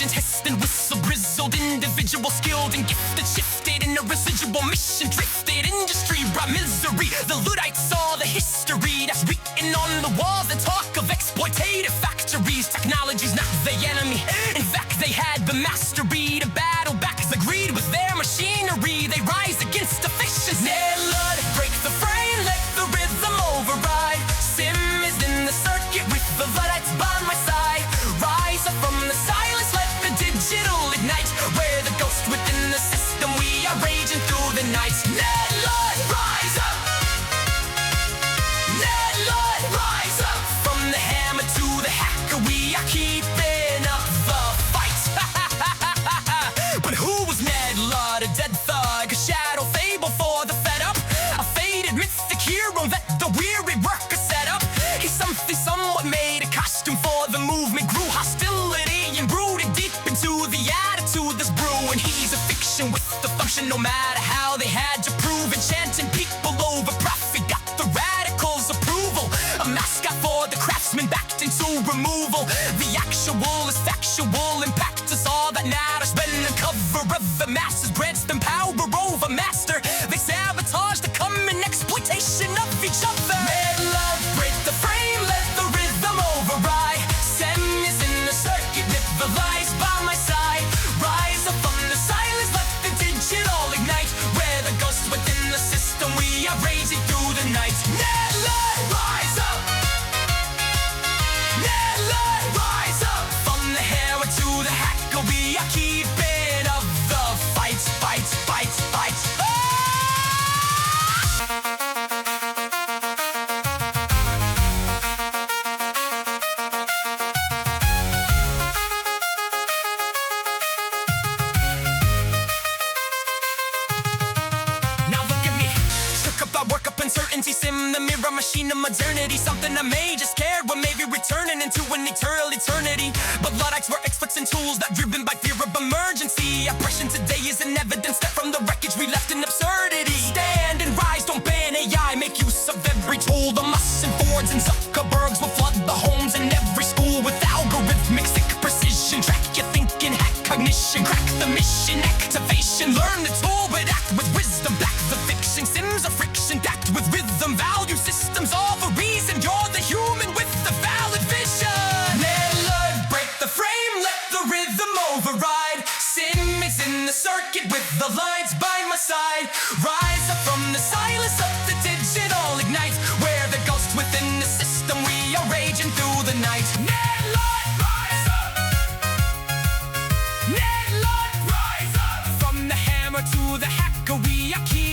mission, test and whistle, grizzled individual, skilled and gifted, shifted in a residual mission, drifted industry, brought misery. The Luddites saw the history that's written on the walls and talk of exploitative factories. Technology's not the enemy, in fact they had the mastery to battle back the greed with their machinery. They rise against efficiency. Ned Ludd, break the frame, let the rhythm override. Sim is in the circuit with the Luddites by my side. Rise up from the silence, let the digital ignite. We're the ghost within the system, we are raging through the night. Ned Ludd, rise up. Ned Ludd, rise up. From the hammer to the hacker, we are keeping up the fight. But who was Ned Ludd? A dead thug, a shadow fable for the fed up, a faded mystic hero that the weary worker set up. He's something somewhat made a costume for the movement, grew hostility and rooted deep into the attitude that's brewing. He's a fiction with the function, no matter how they had to prove. Enchanting people over profit, got the radicals' approval. A mascot for the craftsman, backed into removal. The actual is factual, impact is all that matters. Been the cover of the masses, grants them power over master. They sabotage the coming exploitation of each other. Ned Ludd, break the frame, let the rhythm override. Sem is in the circuit with the lies by my side. Rise up from the silence, let the digital ignite. We're the ghosts within the system, we are raging through the night. Ned Ludd, rise up. Ned Ludd, rise up. From the hero to the hacker, we are keeping up the fight, fight, fight, fight. Now look at me, took up, I work up uncertainty, sim the mirror machine of modernity. Something I may just care, but maybe returning into an eternal eternity. But Luddites were experts in tools that driven by fear of emergency. Oppression today is an evidence that from the wreckage we left in absurdity. Stand and rise, don't ban AI, make use of every tool. The Musks and Fords and Zuckerbergs will flood the homes in every school with algorithmic sick precision. Track your thinking, hack cognition, crack the mission, activation. Learn the tool, but act with wisdom. Back the fiction, sims of friction, act with rhythm. Value systems, all the reason you're the human with the valid vision. Ned Ludd, break the frame, let the rhythm override. Sim is in the circuit with the lights by my side. Rise up from the silence, up the digital ignite. We're the ghosts within the system, we are raging through the night. Ned Ludd, rise up. Ned Ludd, rise up. From the hammer to the hacker, we are keeping